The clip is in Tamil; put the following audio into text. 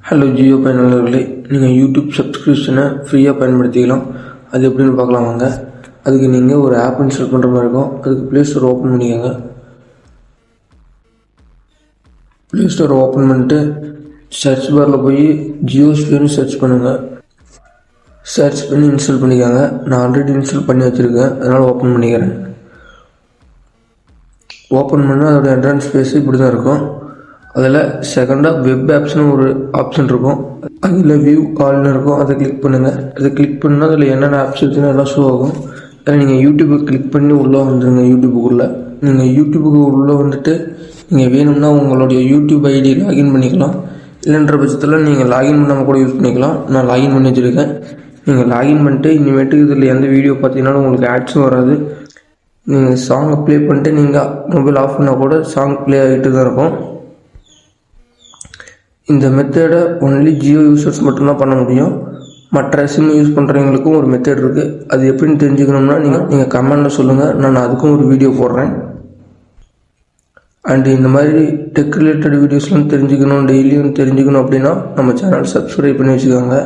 ஹலோ ஜியோ பயனாளர்களே, நீங்கள் யூடியூப் சப்ஸ்கிரிப்ஷனை ஃப்ரீயாக பயன்படுத்திக்கலாம். அது எப்படின்னு பார்க்கலாம் வாங்க. அதுக்கு நீங்கள் ஒரு ஆப் இன்ஸ்டால் பண்ணுற மாதிரி இருக்கும். அதுக்கு ப்ளே ஸ்டோர் ஓப்பன் பண்ணிக்கோங்க. ப்ளே ஸ்டோர் ஓப்பன் பண்ணிட்டு சர்ச் பாரில் போய் ஜியோஸ்பியர்னு சர்ச் பண்ணுங்கள். சர்ச் பண்ணி இன்ஸ்டால் பண்ணிக்கோங்க. நான் ஆல்ரெடி இன்ஸ்டால் பண்ணி வச்சுருக்கேன், அதனால் ஓப்பன் பண்ணிக்கிறேன். ஓப்பன் பண்ணால் அதோடய என்ட்ரன்ஸ் பேஸ் இப்படி தான் இருக்கும். அதில் செகண்டாக வெப் ஆப்ஸ்னு ஒரு ஆப்ஷன் இருக்கும். அதில் வியூ ஆல்னு இருக்கும். அதை கிளிக் பண்ணுங்கள். அதை கிளிக் பண்ணால் அதில் என்னென்ன ஆப்ஸ் இருக்குன்னு எல்லாம் ஷோ ஆகும். அதில் நீங்கள் யூடியூப்பை கிளிக் பண்ணி உள்ளே வந்துடுங்க. யூடியூப்புக்குள்ளே நீங்கள் யூடியூப்புக்கு உள்ளே வந்துட்டு நீங்கள் வேணும்னா உங்களுடைய யூடியூப் ஐடி லாகின் பண்ணிக்கலாம். இல்லைன்ற பட்சத்தில் நீங்கள் லாகின் பண்ணாமல் கூட யூஸ் பண்ணிக்கலாம். நான் லாகின் பண்ணி வச்சுருக்கேன். நீங்கள் லாகின் பண்ணிட்டு இனிமேட்டுக்கு இதில் எந்த வீடியோ பார்த்தீங்கன்னாலும் உங்களுக்கு ஆட்ஸும் வராது. நீங்கள் சாங்கை ப்ளே பண்ணிட்டு நீங்கள் மொபைல் ஆஃப் பண்ணால் கூட சாங் ப்ளே ஆகிட்டு தான் இருக்கும். இந்த மெத்தடை ஒன்லி ஜியோ யூசர்ஸ் மட்டும்தான் பண்ண முடியும். மற்ற சிம் யூஸ் பண்ணுறவங்களுக்கும் ஒரு மெத்தட் இருக்குது. அது எப்படின்னு தெரிஞ்சுக்கணும்னா நீங்கள் கமெண்டில் சொல்லுங்கள். நான் அதுக்கும் ஒரு வீடியோ போடுறேன். அண்டு இந்த மாதிரி டெக் ரிலேட்டட் வீடியோஸ்லாம் தெரிஞ்சுக்கணும், டெய்லியும் தெரிஞ்சுக்கணும் அப்படின்னா நம்ம சேனல் சப்ஸ்கிரைப் பண்ணி வச்சுக்கோங்க.